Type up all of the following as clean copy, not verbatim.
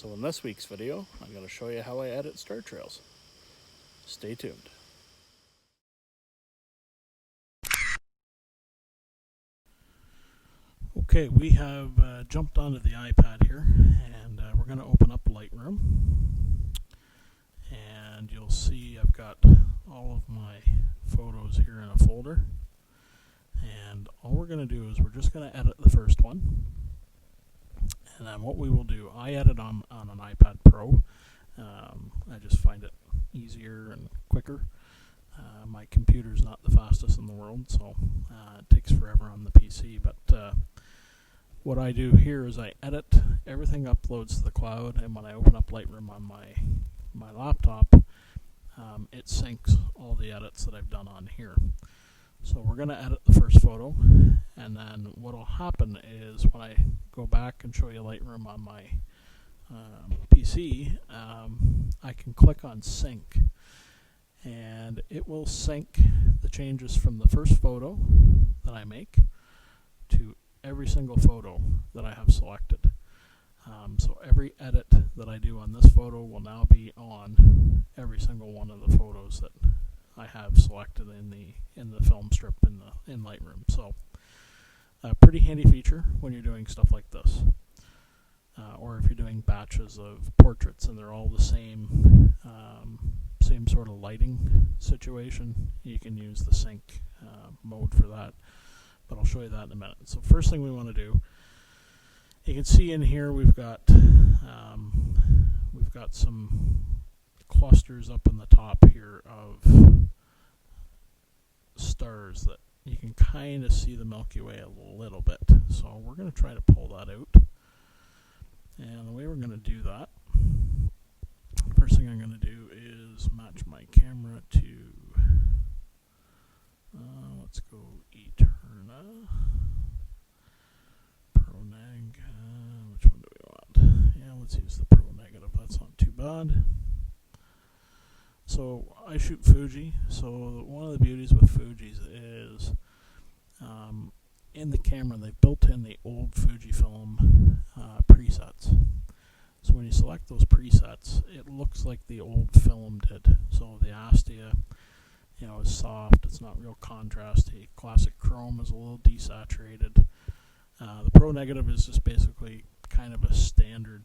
So in this week's video, I'm going to show you how I edit star trails. Stay tuned. Okay, we have jumped onto the iPad here, and we're going to open up Lightroom. And you'll see I've got all of my photos here in a folder. And all we're going to do is we're just going to edit the first one. And then what we will do, I edit on an iPad Pro. I just find it easier and quicker. My computer's not the fastest in the world, so it takes forever on the PC. But what I do here is I edit, everything uploads to the cloud, and when I open up Lightroom on my laptop, it syncs all the edits that I've done on here. So we're going to edit the first photo, and then what will happen is when I go back and show you Lightroom on my PC, I can click on sync, and it will sync the changes from the first photo that I make to every single photo that I have selected. So every edit that I do on this photo will now be on every single one of the photos that I have selected in the film strip in Lightroom. So a pretty handy feature when you're doing stuff like this, or if you're doing batches of portraits and they're all the same sort of lighting situation. You can use the sync mode for that, but I'll show you that in a minute. So first thing we want to do, you can see in here we've got some clusters up in the top here of stars that you can kind of see the Milky Way a little bit. So we're going to try to pull that out. And the way we're going to do that, first thing I'm going to do is match my camera to, let's go Eterna, Pro Neg, which one do we want? Yeah, let's use the Pro Negative, that's not too bad. So I shoot Fuji, so one of the beauties with Fuji's is in the camera they've built in the old Fujifilm presets. So when you select those presets, it looks like the old film did. So the Astia, is soft, it's not real contrasty. Classic Chrome is a little desaturated. The Pro Negative is just basically kind of a standard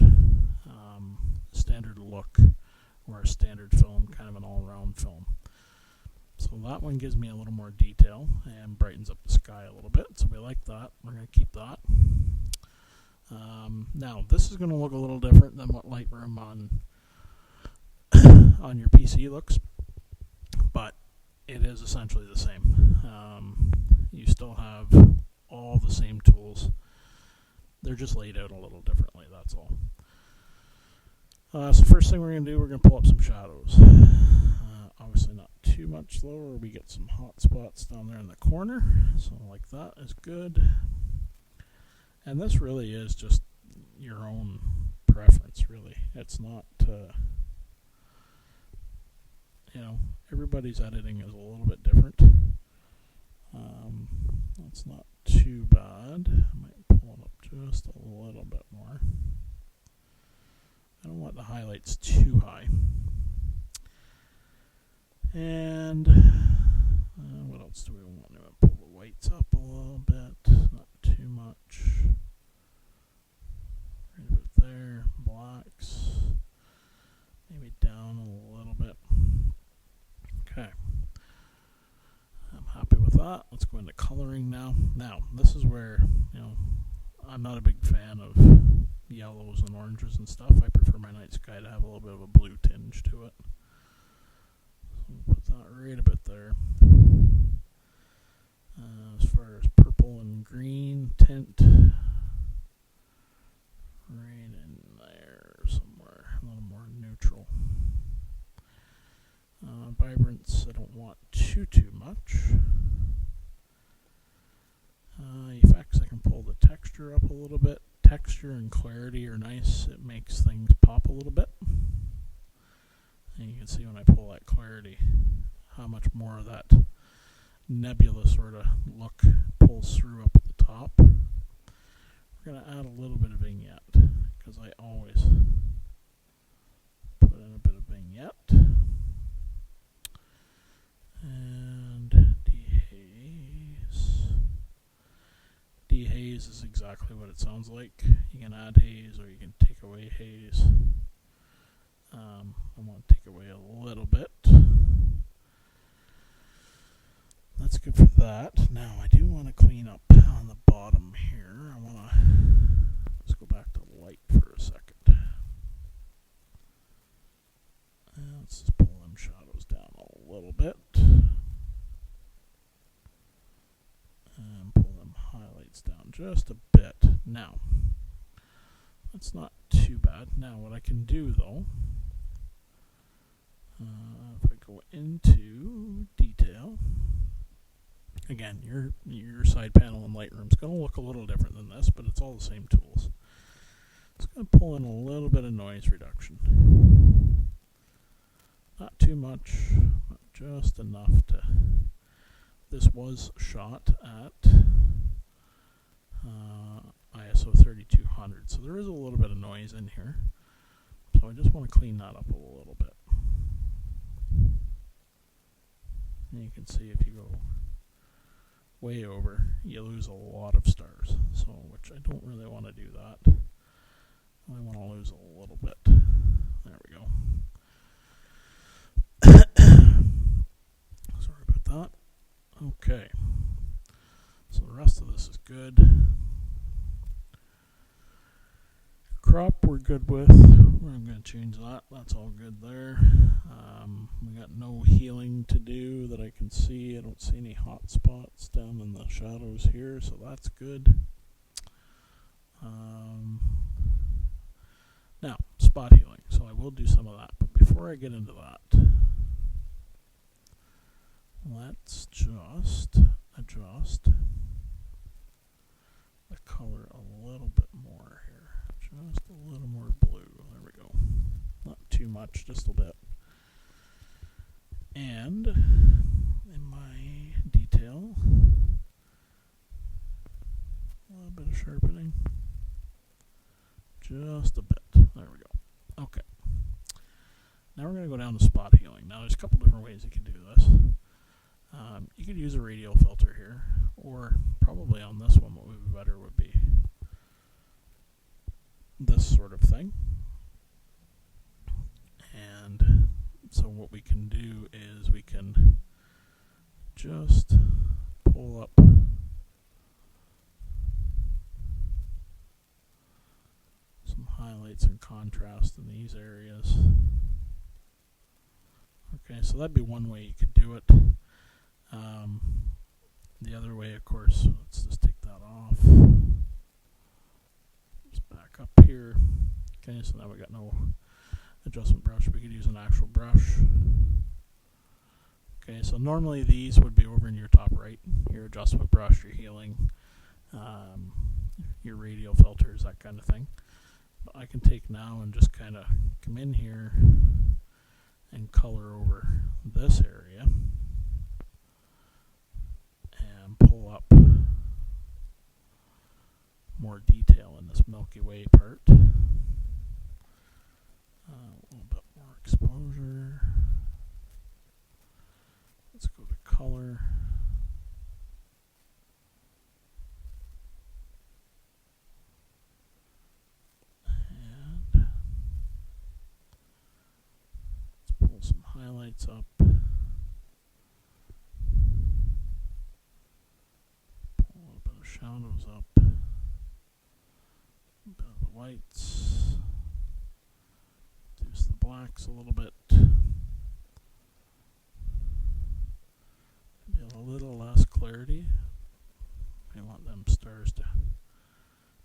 look, or a standard film, kind of an all-round film. So that one gives me a little more detail and brightens up the sky a little bit, so we like that. We're going to keep that. Now, this is going to look a little different than what Lightroom on your PC looks, but it is essentially the same. You still have all the same tools. They're just laid out a little differently, that's all. So first thing we're going to do, we're going to pull up some shadows. Obviously not too much lower. We get some hot spots down there in the corner. So like that is good. And this really is just your own preference, really. It's not, everybody's editing is a little bit different. That's not too bad. I might pull it up just a little bit more. I don't want the highlights too high. And what else do we want? I'm going to pull the whites up a little bit, not too much. Right about there. Blacks, maybe down a little bit. Okay. I'm happy with that. Let's go into coloring now. Now, this is where, I'm not a big fan of yellows and oranges and stuff. I prefer my night sky to have a little bit of a blue tinge to it. So we'll put that right a bit there. As far as purple and green tint, right in there somewhere, a little more neutral. Vibrance, I don't want too much. Effects, I can pull the texture up a little bit. Texture and clarity are nice. It makes things pop a little bit. And you can see when I pull that clarity how much more of that nebula sort of look pulls through up at the top. We're going to add a little bit of vignette because I always exactly what it sounds like. You can add haze or you can take away haze. I want to take away a little bit. That's good for that. Now I do want to clean up on the bottom here. I want to let's go back to light for a second. Let's just pull them shadows down a little bit. And pull them highlights down just a bit. Now, that's not too bad. Now what I can do though, if I go into detail, again, your side panel in Lightroom is going to look a little different than this, but it's all the same tools. It's going to pull in a little bit of noise reduction. Not too much, but just enough to... This was shot at ISO 3200, so there is a little bit of noise in here. So I just want to clean that up a little bit. And you can see if you go way over, you lose a lot of stars. So, which I don't really want to do that. I want to lose a little bit. There we go. Sorry about that. Okay. So the rest of this is good. Crop we're good with. We're going to change that. That's all good there. We got no healing to do that I can see. I don't see any hot spots down in the shadows here, so that's good. Now, spot healing. So I will do some of that. But before I get into that, let's just adjust the color a little bit more here. Just a little more blue. There we go. Not too much, just a bit. And in my detail, a little bit of sharpening. Just a bit. There we go. Okay. Now we're going to go down to spot healing. Now there's a couple different ways you can do this. You could use a radial filter here, or probably on this one what would be better would be this sort of thing. And so what we can do is we can just pull up some highlights and contrast in these areas. Okay, so that'd be one way you could do it. The other way, of course, let's just take that off. Just back up here. Okay, so now we got no adjustment brush. We could use an actual brush. Okay, so normally these would be over in your top right. Your adjustment brush, your healing, your radial filters, that kind of thing. But I can take now and just kind of come in here and color over this area. And pull up more detail in this Milky Way part. A little bit more exposure. Let's go to color. And let's pull some highlights up. Shadows up, a bit of the whites, reduce the blacks a little bit, maybe a little less clarity. I want them stars to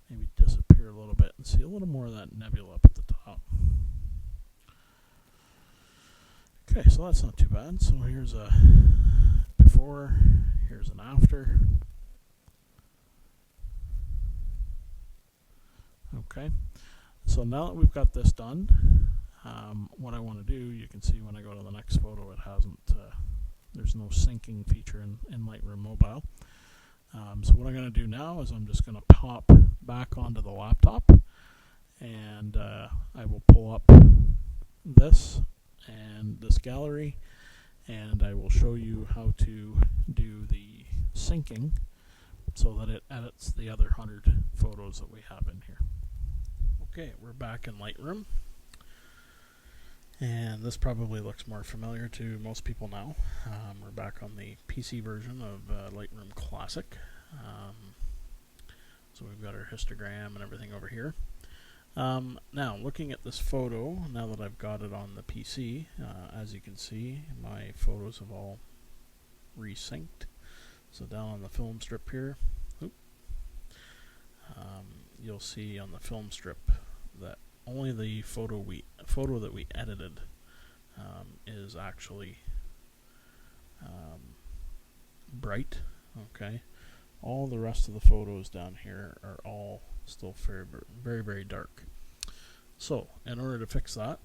maybe disappear a little bit and see a little more of that nebula up at the top. Okay, so that's not too bad. So here's a before, here's an after. Okay, so now that we've got this done, what I want to do, you can see when I go to the next photo, it hasn't, there's no syncing feature in Lightroom Mobile. So what I'm going to do now is I'm just going to pop back onto the laptop, and I will pull up this and this gallery, and I will show you how to do the syncing so that it edits the other 100 photos that we have in here. Okay, we're back in Lightroom, and this probably looks more familiar to most people now. We're back on the PC version of Lightroom Classic. So we've got our histogram and everything over here. Now, looking at this photo, now that I've got it on the PC, as you can see, my photos have all resynced. So down on the film strip here, you'll see on the film strip that only the photo that we edited is actually bright. Okay, all the rest of the photos down here are all still very, very dark. So in order to fix that,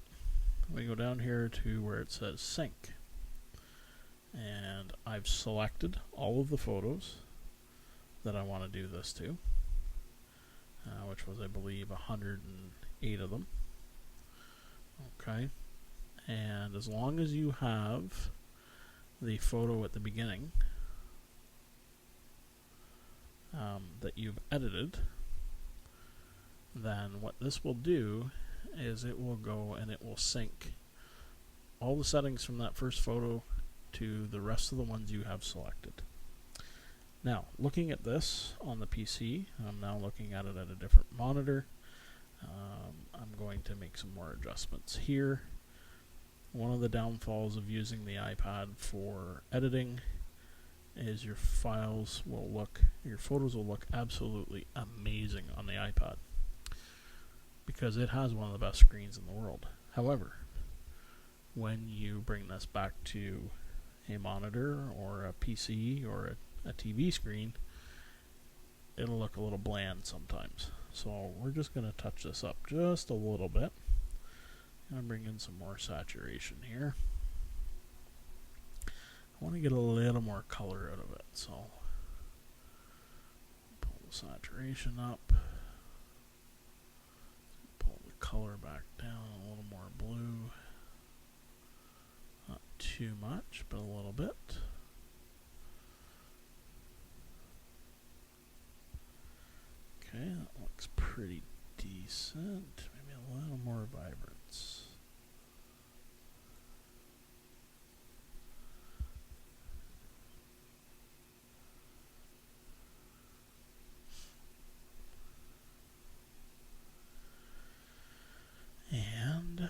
we go down here to where it says sync, and I've selected all of the photos that I want to do this to, which was, I believe, 108 of them. Okay, and as long as you have the photo at the beginning that you've edited, then what this will do is it will go and it will sync all the settings from that first photo to the rest of the ones you have selected. Now, looking at this on the PC, I'm now looking at it at a different monitor. I'm going to make some more adjustments here. One of the downfalls of using the iPad for editing is your photos will look absolutely amazing on the iPad, because it has one of the best screens in the world. However, when you bring this back to a monitor or a PC or a TV screen, it'll look a little bland sometimes. So we're just going to touch this up just a little bit. I'm going to bring in some more saturation here. I want to get a little more color out of it, so pull the saturation up. Pull the color back down a little more blue. Not too much, but a little bit. Okay, that looks pretty decent. Maybe a little more vibrance. And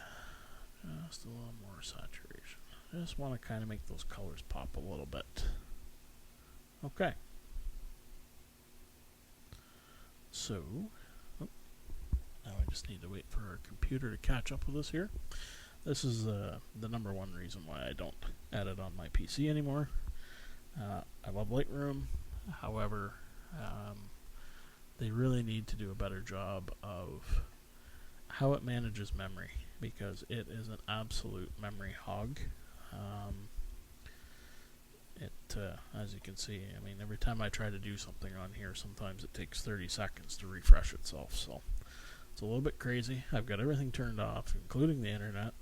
just a little more saturation. I just want to kind of make those colors pop a little bit. Okay. So, now I just need to wait for our computer to catch up with us here. This is the number one reason why I don't edit on my PC anymore. I love Lightroom, however, they really need to do a better job of how it manages memory, because it is an absolute memory hog. As you can see, I mean, every time I try to do something on here, sometimes it takes 30 seconds to refresh itself, so it's a little bit crazy. I've got everything turned off, including the internet.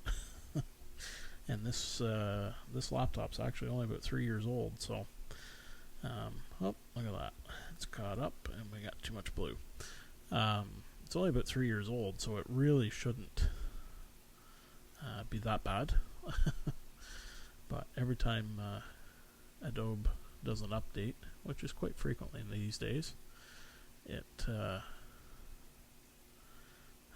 And this laptop's actually only about 3 years old, so oh, look at that, it's caught up and we got too much blue. It's only about 3 years old, so it really shouldn't be that bad. But every time Adobe does an update, which is quite frequently these days, it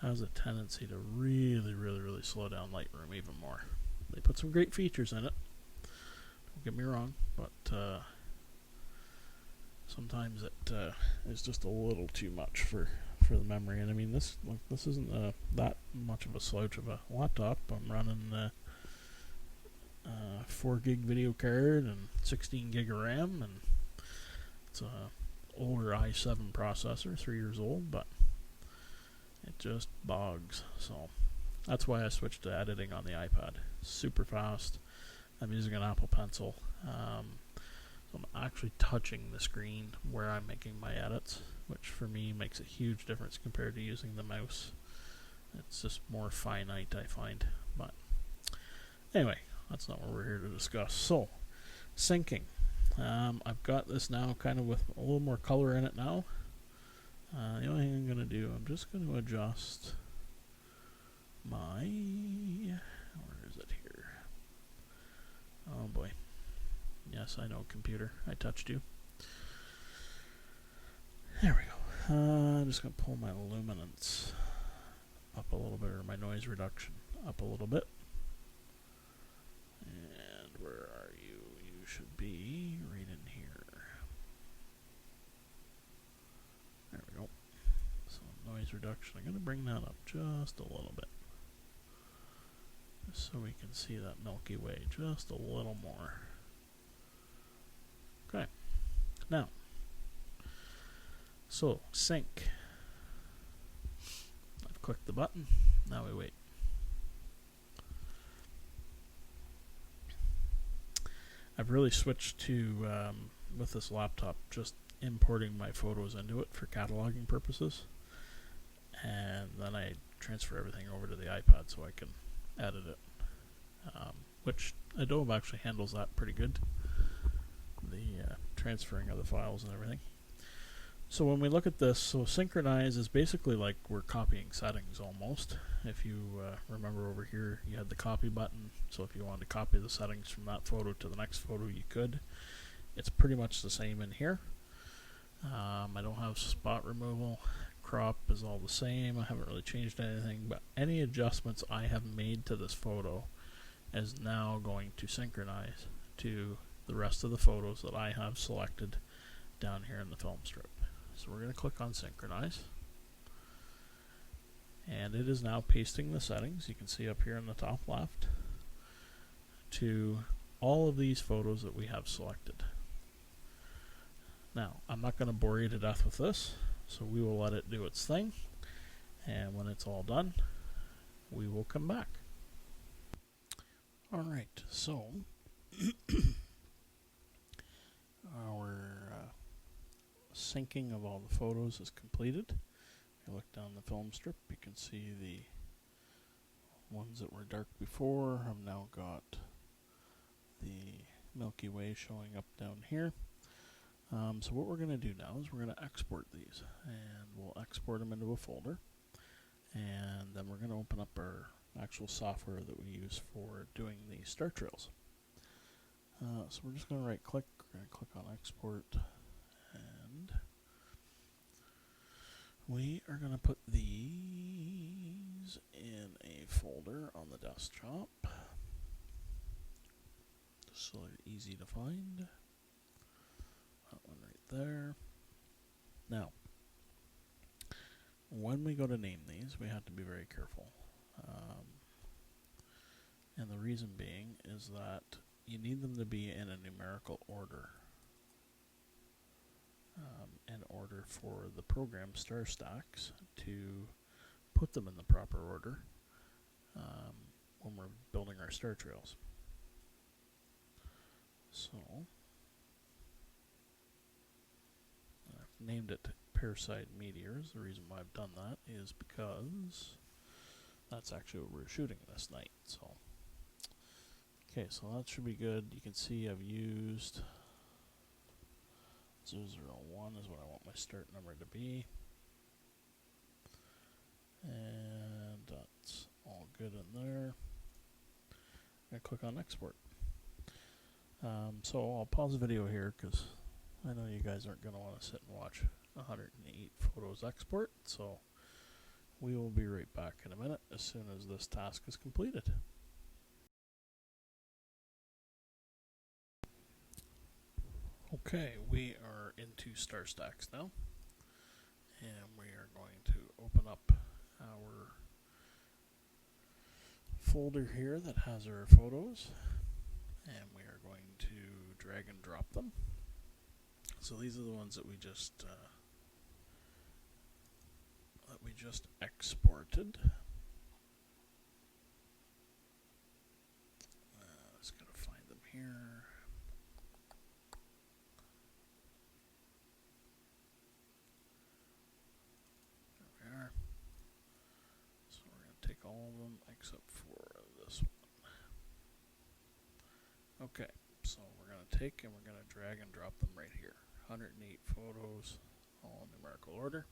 has a tendency to really slow down Lightroom even more. They put some great features in it, don't get me wrong, but sometimes it is just a little too much for the memory. And I mean, this isn't that much of a slouch of a laptop. I'm running 4 gig video card and 16 gig of RAM, and it's a older i7 processor, 3 years old, but it just bogs. So that's why I switched to editing on the iPad. Super fast. I'm using an Apple Pencil. So I'm actually touching the screen where I'm making my edits, which for me makes a huge difference compared to using the mouse. It's just more finite, I find. But anyway, that's not what we're here to discuss. So, syncing. I've got this now kind of with a little more color in it now. The only thing I'm going to do, I'm just going to adjust my, where is it here? Oh boy. Yes, I know, computer. I touched you. There we go. I'm just going to pull my luminance up a little bit, or my noise reduction up a little bit. And where are you? You should be right in here. There we go. So noise reduction, I'm going to bring that up just a little bit, just so we can see that Milky Way just a little more. Okay. Now, so sync. I've clicked the button. Now we wait. I've really switched to, with this laptop, just importing my photos into it for cataloging purposes. And then I transfer everything over to the iPad so I can edit it. Which Adobe actually handles that pretty good. The transferring of the files and everything. So when we look at this, so synchronize is basically like we're copying settings almost. If you remember over here, you had the copy button. So if you wanted to copy the settings from that photo to the next photo, you could. It's pretty much the same in here. I don't have spot removal. Crop is all the same. I haven't really changed anything, but any adjustments I have made to this photo is now going to synchronize to the rest of the photos that I have selected down here in the film strip. So we're going to click on synchronize, and it is now pasting the settings, you can see up here in the top left, to all of these photos that we have selected. Now, I'm not going to bore you to death with this, so we will let it do its thing, and when it's all done, we will come back. Alright, so our syncing of all the photos is completed. If you look down the film strip, you can see the ones that were dark before have now got the Milky Way showing up down here. So what we're going to do now is we're going to export these, and we'll export them into a folder, and then we're going to open up our actual software that we use for doing the star trails. So we're just going to right click, we're going to click on export, and we are going to put these in a folder on the desktop so they're easy to find. That one right there. Now, when we go to name these, we have to be very careful. And the reason being is that you need them to be in a numerical order. In order for the program StarStax to put them in the proper order when we're building our star trails. So I've named it Parasite Meteors. The reason why I've done that is because that's actually what we're shooting this night. So okay, so that should be good. You can see I've used 001 is what I want my start number to be. And that's all good in there. I'm going to click on export. So I'll pause the video here because I know you guys aren't going to want to sit and watch 108 photos export. So we will be right back in a minute as soon as this task is completed. Okay, we are into StarStax now, and we are going to open up our folder here that has our photos, and we are going to drag and drop them. So these are the ones that we just exported. Just gotta find them here. So we're going to take all of them except for this one. Okay, so we're going to take and we're going to drag and drop them right here. 108 photos, all in numerical order.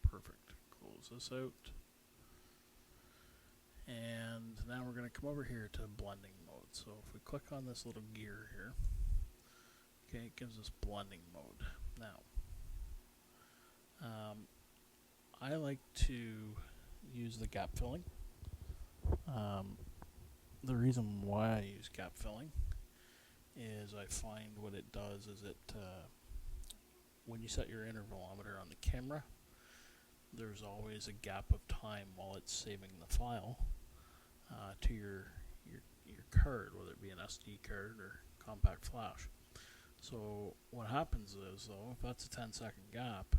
Perfect. Close this out. And now we're going to come over here to blending mode. So if we click on this little gear here, okay, it gives us blending mode. Now, I like to use the gap filling. The reason why I use gap filling is I find what it does is it, when you set your intervalometer on the camera, there's always a gap of time while it's saving the file to your card, whether it be an SD card or compact flash. So what happens is, though, if that's a 10-second gap,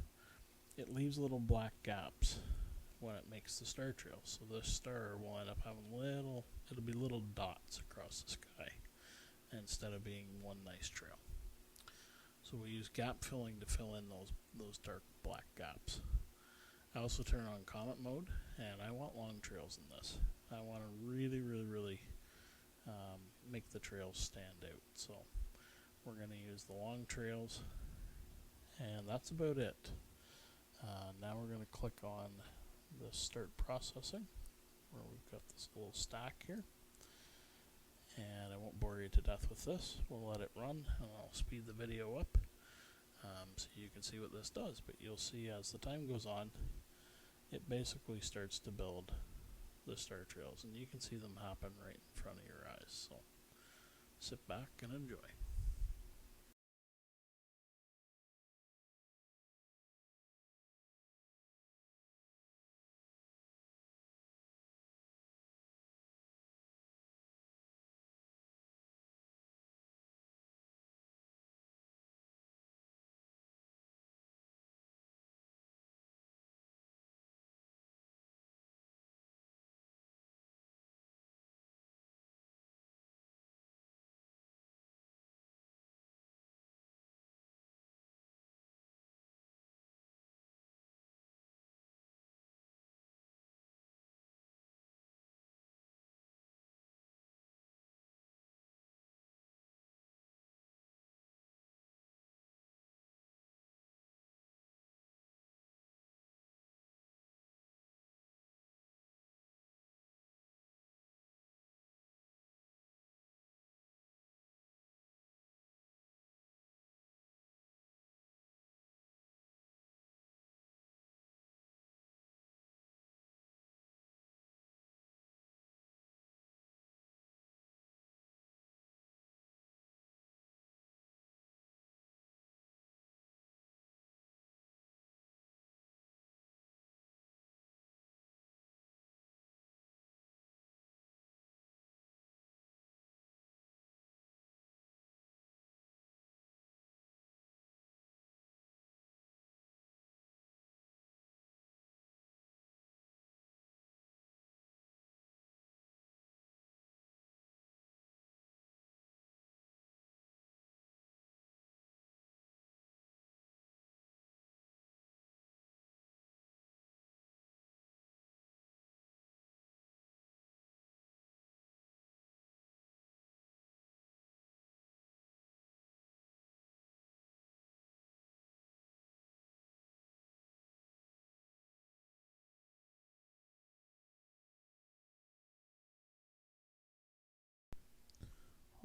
it leaves little black gaps when it makes the star trail. So this star will end up having it'll be little dots across the sky instead of being one nice trail. So we use gap filling to fill in those dark black gaps. I also turn on comet mode, and I want long trails in this. I want to really make the trails stand out. So we're going to use the long trails, and that's about it. Now we're going to click on the start processing, where we've got this little stack here. And I won't bore you to death with this. We'll let it run, and I'll speed the video up so you can see what this does. But you'll see as the time goes on, it basically starts to build the star trails, and you can see them happen right in front of your eyes. So sit back and enjoy.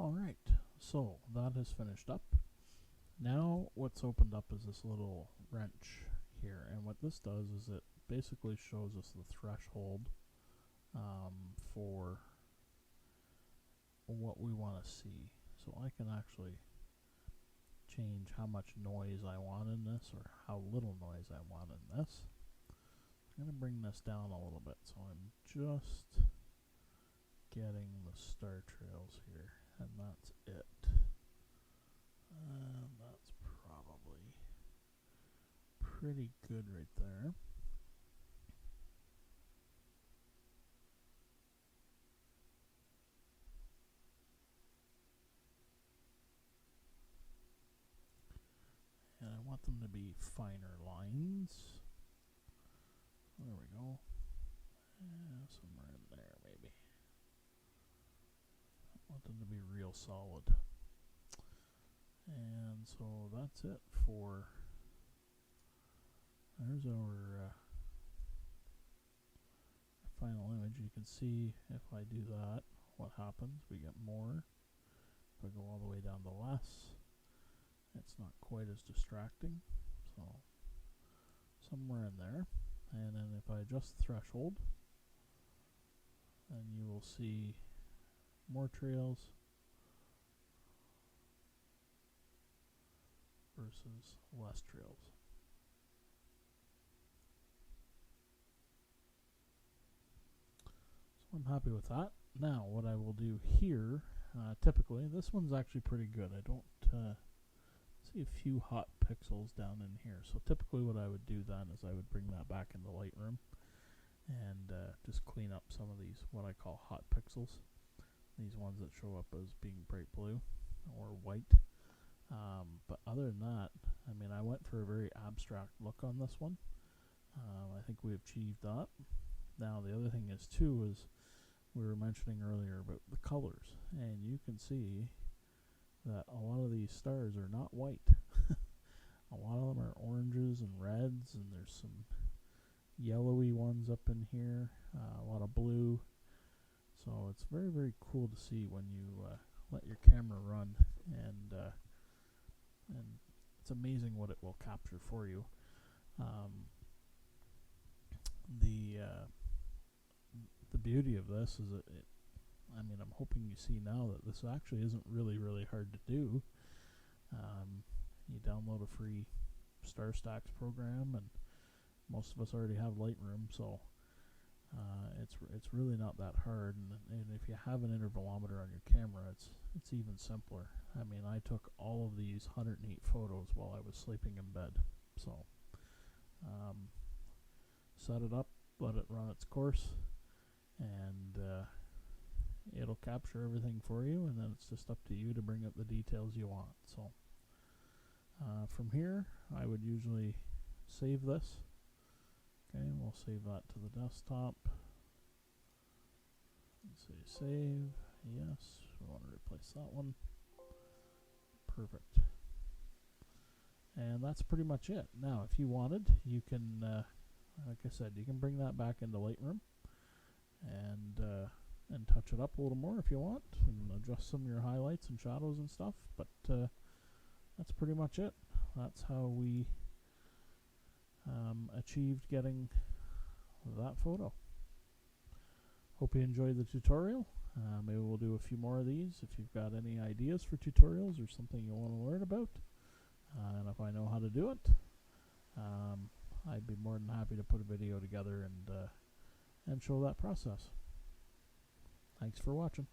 Alright, so that has finished up. Now what's opened up is this little wrench here, and what this does is it basically shows us the threshold for what we want to see. So I can actually change how much noise I want in this, or how little noise I want in this. I'm going to bring this down a little bit, so I'm just getting the star trails here, and that's it. That's probably pretty good right there. And I want them to be finer lines. There we go. Somewhere in there, maybe. I want them to be real solid. And so that's it for, there's our final image. You can see if I do that, what happens. We get more. If I go all the way down to less, it's not quite as distracting. So somewhere in there. And then if I adjust the threshold, then you will see more trails versus less trails. So I'm happy with that. Now what I will do here, typically, this one's actually pretty good. I don't see a few hot pixels down in here. So typically what I would do then is I would bring that back into Lightroom and just clean up some of these, what I call hot pixels. These ones that show up as being bright blue or white. But other than that, I mean, I went for a very abstract look on this one. I think we achieved that. Now the other thing is too is we were mentioning earlier about the colors, and you can see that a lot of these stars are not white. A lot of them are oranges and reds, and there's some yellowy ones up in here, a lot of blue. So it's very, very cool to see when you let your camera run, and it's amazing what it will capture for you. The beauty of this is that I mean, I'm hoping you see now that this actually isn't really, really hard to do. You download a free StarStax program, and most of us already have Lightroom, so it's really not that hard. And if you have an intervalometer on your camera, it's even simpler. I mean, I took all of these 108 photos while I was sleeping in bed. So set it up, let it run its course, and it'll capture everything for you, and then it's just up to you to bring up the details you want. So from here, I would usually save this. Okay, we'll save that to the desktop. Let's say save. Yes, we want to replace that one. Perfect. And that's pretty much it. Now, if you wanted, you can, like I said, you can bring that back into Lightroom and touch it up a little more if you want, and adjust some of your highlights and shadows and stuff. But that's pretty much it. That's how we achieved getting that photo. Hope you enjoyed the tutorial. Maybe we'll do a few more of these if you've got any ideas for tutorials or something you want to learn about. And if I know how to do it, I'd be more than happy to put a video together and show that process. Thanks for watching.